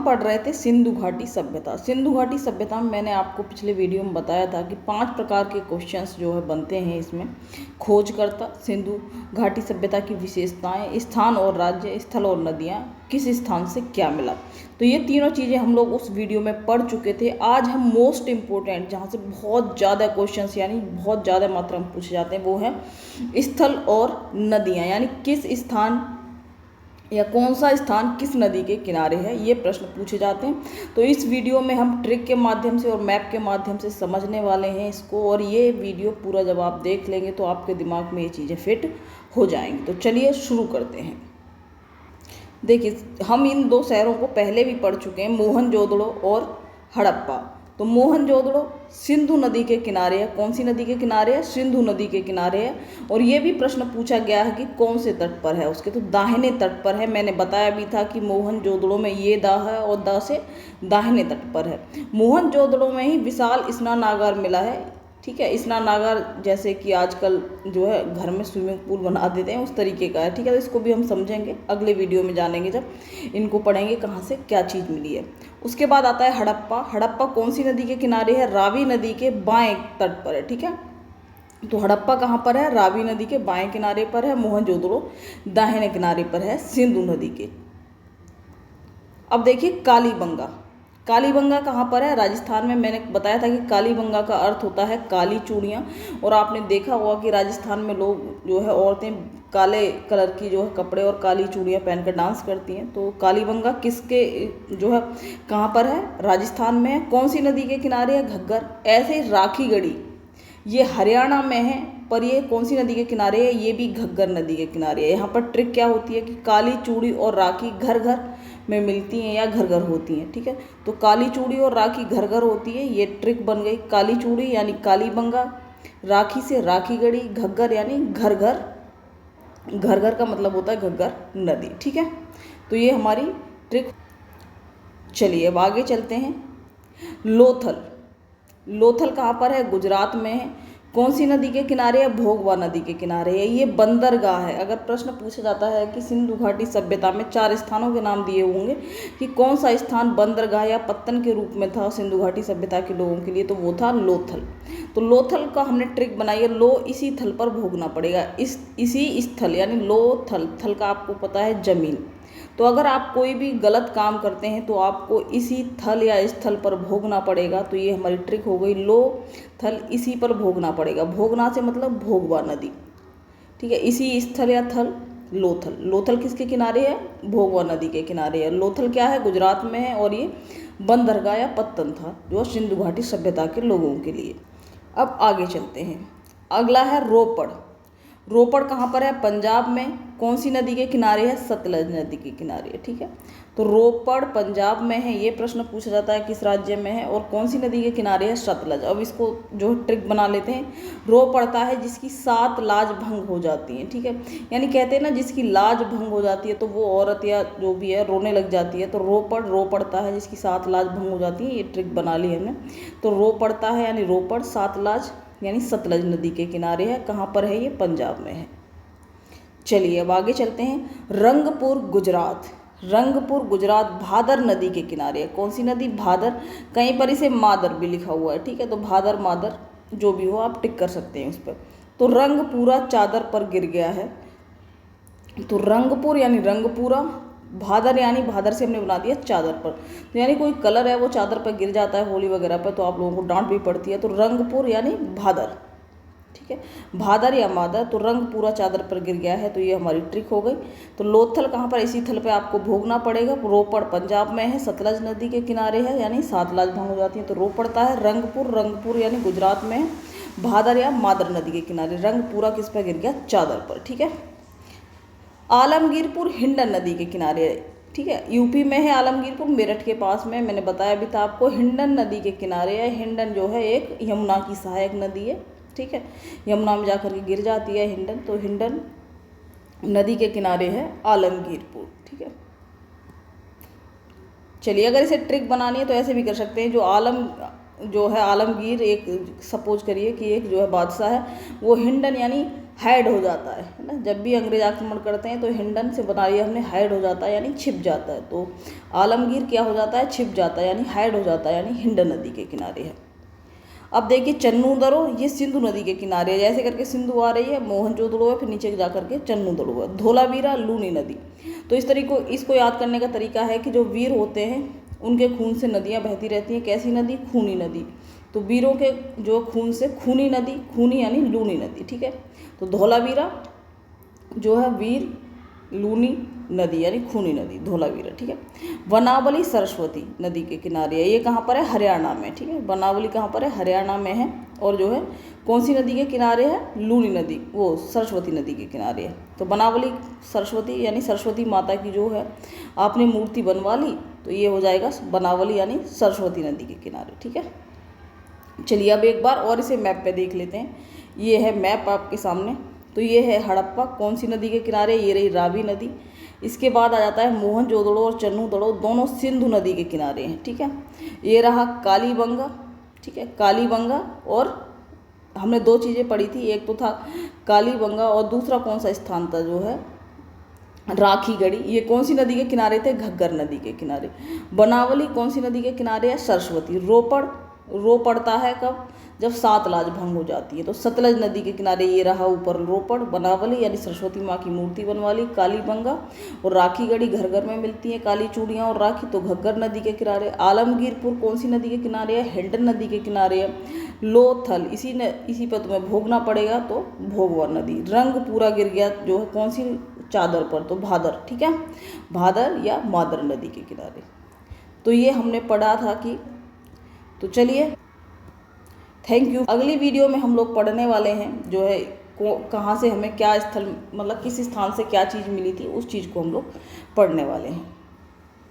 पढ़ रहे थे सिंधु घाटी सभ्यता। सिंधु घाटी सभ्यता में मैंने आपको पिछले वीडियो में बताया था कि 5 प्रकार के क्वेश्चंस जो है बनते हैं इसमें। खोजकर्ता, सिंधु घाटी सभ्यता की विशेषताएं, स्थान और राज्य, स्थल और नदियां, किस स्थान से क्या मिला। तो ये तीनों चीज़ें हम लोग उस वीडियो में पढ़ चुके थे। आज हम मोस्ट इम्पोर्टेंट, जहाँ से बहुत ज़्यादा क्वेश्चंस यानी बहुत ज़्यादा मात्रा में पूछे जाते हैं, वो है स्थल और नदियाँ, यानी किस स्थान या कौन सा स्थान किस नदी के किनारे है, ये प्रश्न पूछे जाते हैं। तो इस वीडियो में हम ट्रिक के माध्यम से और मैप के माध्यम से समझने वाले हैं इसको, और ये वीडियो पूरा जब आप देख लेंगे तो आपके दिमाग में ये चीज़ें फिट हो जाएंगी। तो चलिए शुरू करते हैं। देखिए, हम इन 2 शहरों को पहले भी पढ़ चुके हैं, मोहनजोदड़ो और हड़प्पा। तो मोहनजोदड़ो सिंधु नदी के किनारे है। कौन सी नदी के किनारे है? सिंधु नदी के किनारे है। और ये भी प्रश्न पूछा गया है कि कौन से तट पर है उसके, तो दाहिने तट पर है। मैंने बताया भी था कि मोहनजोदड़ो में ये दा है और दा से दाहिने तट पर है। मोहनजोदड़ो में ही विशाल स्नानागार मिला है। ठीक है, स्नानागार जैसे कि आजकल जो है घर में स्विमिंग पूल बना देते हैं, उस तरीके का है। ठीक है, तो इसको भी हम समझेंगे अगले वीडियो में, जानेंगे जब इनको पढ़ेंगे कहाँ से क्या चीज़ मिली है। उसके बाद आता है हड़प्पा। हड़प्पा कौन सी नदी के किनारे है? रावी नदी के बाएं तट पर है। ठीक है, तो हड़प्पा कहाँ पर है? रावी नदी के बाएं किनारे पर है। मोहनजोदड़ो दाहिने किनारे पर है सिंधु नदी के। अब देखिए कालीबंगा। कालीबंगा कहाँ पर है? राजस्थान में। मैंने बताया था कि कालीबंगा का अर्थ होता है काली चूड़ियाँ, और आपने देखा होगा कि राजस्थान में लोग जो है, औरतें काले कलर की जो है कपड़े और काली चूड़ियाँ पहनकर डांस करती हैं। तो कालीबंगा किसके जो है कहाँ पर है? राजस्थान में है। कौन सी नदी के किनारे है? घग्गर। ऐसे राखीगढ़ी ये हरियाणा में है, पर ये कौन सी नदी के किनारे है? ये भी घग्गर नदी के किनारे है। यहाँ पर ट्रिक क्या होती है कि काली चूड़ी और राखी घर घर में मिलती हैं या घर घर होती हैं। ठीक है, तो काली चूड़ी और राखी घर घर होती है, ये ट्रिक बन गई। काली चूड़ी यानी कालीबंगा, राखी से राखीगढ़ी, घग्गर यानी घर घर। घर घर का मतलब होता है घग्गर नदी। ठीक है, तो ये हमारी ट्रिक। चलिए अब आगे चलते हैं। लोथल। लोथल कहाँ पर है? गुजरात में है। कौन सी नदी के किनारे है? भोगवा नदी के किनारे है। ये बंदरगाह है। अगर प्रश्न पूछा जाता है कि सिंधु घाटी सभ्यता में 4 स्थानों के नाम दिए होंगे कि कौन सा स्थान बंदरगाह या पत्तन के रूप में था सिंधु घाटी सभ्यता के लोगों के लिए, तो वो था लोथल। तो लोथल का हमने ट्रिक बनाई है, लो इसी थल पर भोगना पड़ेगा। इसी स्थल यानी लोथल, थल का आपको पता है जमीन। तो अगर आप कोई भी गलत काम करते हैं तो आपको इसी थल या स्थल पर भोगना पड़ेगा। तो ये हमारी ट्रिक हो गई, लो थल इसी पर भोगना पड़ेगा। भोगना से मतलब भोगवा नदी। ठीक है, इसी स्थल या थल लोथल। लोथल किसके किनारे है? भोगवा नदी के किनारे है। लोथल क्या है? गुजरात में है, और ये बंदरगाह या पत्तन था जो सिंधु घाटी सभ्यता के लोगों के लिए। अब आगे चलते हैं। अगला है रोपड़। रोपड़ कहाँ पर है? पंजाब में। कौन सी नदी के किनारे है? सतलज नदी के किनारे है। ठीक है, तो रोपड़ पंजाब में है। ये प्रश्न पूछा जाता है किस राज्य में है और कौन सी नदी के किनारे है? सतलज। अब इसको जो ट्रिक बना लेते हैं। रो पड़ता है जिसकी 7 लाज भंग हो जाती हैं। ठीक है, यानी कहते हैं ना जिसकी लाज भंग हो जाती है तो वो औरत या जो भी है रोने लग जाती है। तो रो पड़ता है जिसकी 7 लाज भंग हो जाती है। ये ट्रिक बना ली हमने। तो रो पड़ता है यानी रोपड़, 7 लाज यानी सतलज नदी के किनारे है। कहाँ पर है? ये पंजाब में है। चलिए अब आगे चलते हैं। रंगपुर गुजरात। रंगपुर गुजरात भादर नदी के किनारे है। कौन सी नदी? भादर। कहीं पर इसे मादर भी लिखा हुआ है। ठीक है, तो भादर मादर जो भी हो आप टिक कर सकते हैं उस पर। तो रंग पूरा चादर पर गिर गया है। तो रंगपुर यानी रंगपूरा, भादर यानी भादर से हमने बना दिया चादर पर। तो यानी कोई कलर है वो चादर पर गिर जाता है होली वगैरह पर, तो आप लोगों को डांट भी पड़ती है। तो रंगपुर यानी भादर। ठीक है, भादर या मादर। तो रंग पूरा चादर पर गिर गया है, तो ये हमारी ट्रिक हो गई। तो लोथल कहाँ पर? इसी थल पे आपको भोगना पड़ेगा। रोपड़ पंजाब में है, सतलज नदी के किनारे है, यानी 7 लाज भंग हो जाती है तो रो पड़ता है। रंगपुर, रंगपुर यानी गुजरात में है। भादर या मादर नदी के किनारे। रंग पूरा किस पर गिर गया? चादर पर। ठीक है, आलमगीरपुर हिंडन नदी के किनारे है। ठीक है, यूपी में है आलमगीरपुर, मेरठ के पास में। मैंने बताया भी था आपको, हिंडन नदी के किनारे है। हिंडन जो है एक यमुना की सहायक नदी है। ठीक है, यमुना में जाकर के गिर जाती है हिंडन। तो हिंडन नदी के किनारे है आलमगीरपुर। ठीक है, चलिए अगर इसे ट्रिक बनानी है तो ऐसे भी कर सकते हैं। जो है आलमगीर, एक सपोज करिए कि एक जो है बादशाह है, वो हिंडन यानी हाइड हो जाता है ना। जब भी अंग्रेज आक्रमण करते हैं तो हिंडन से बना लिया हमने, हाइड हो जाता है यानी छिप जाता है। तो आलमगीर क्या हो जाता है, छिप जाता है यानी हाइड हो जाता है, यानी हिंडन नदी के किनारे है। अब देखिए चन्नू दरो, ये सिंधु नदी के किनारे है, जैसे करके सिंधु आ रही है, मोहनजोदड़ो है, फिर नीचे जा करके चन्नू दड़ो है। धोलावीरा लूनी नदी, तो इस तरीके इसको याद करने का तरीका है कि जो वीर होते हैं उनके खून से नदियाँ बहती रहती हैं। कैसी नदी, खूनी नदी। तो वीरों के जो खून से खूनी नदी, खूनी यानी लूनी नदी, ठीक है। तो धोलावीरा जो है वीर, लूनी नदी यानी खूनी नदी, धोलावीरा, ठीक है। वनावली सरस्वती नदी के किनारे है, ये कहाँ पर है, हरियाणा में, ठीक है। वनावली कहाँ पर है, हरियाणा में है। और जो है कौन सी नदी के किनारे है, लूनी नदी, वो सरस्वती नदी के किनारे है। तो वनावली सरस्वती यानी सरस्वती माता की जो है आपने मूर्ति बनवा ली, तो ये हो जाएगा वनावली यानी सरस्वती नदी के किनारे, ठीक है। चलिए अब एक बार और इसे मैप पे देख लेते हैं। ये है मैप आपके सामने। तो ये है हड़प्पा, कौन सी नदी के किनारे, ये रही रावी नदी। इसके बाद आ जाता है मोहनजोदड़ो और चन्नू दड़ो, दोनों सिंधु नदी के किनारे हैं, ठीक है। ये रहा कालीबंगा, ठीक है, कालीबंगा। और हमने दो चीज़ें पढ़ी थी, एक तो था कालीबंगा और दूसरा कौन सा स्थान था, जो है राखीगढ़ी। ये कौन सी नदी के किनारे थे, घग्गर नदी के किनारे। बनावली कौन सी नदी के किनारे है, सरस्वती। रोपड़, रो पड़ता है कब, जब सातलाज भंग हो जाती है। तो सतलज नदी के किनारे ये रहा ऊपर रोपड़। बनावली यानी सरस्वती माँ की मूर्ति बनवा ली। कालीबंगा और राखीगढ़ी घर घर में मिलती है काली चूड़ियाँ और राखी, तो घग्गर नदी के किनारे। आलमगीरपुर कौन सी नदी के किनारे है, हिंडन नदी के किनारे है। लोथल, इसी पर तुम्हें भोगना पड़ेगा, तो भोगवा नदी। रंग पूरा गिर गया जो है कौन सी चादर पर, तो भादर, ठीक है, भादर या मादर नदी के किनारे। तो ये हमने पढ़ा था कि, तो चलिए थैंक यू। अगली वीडियो में हम लोग पढ़ने वाले हैं जो है कहाँ से हमें क्या स्थल, मतलब किस स्थान से क्या चीज़ मिली थी, उस चीज़ को हम लोग पढ़ने वाले हैं।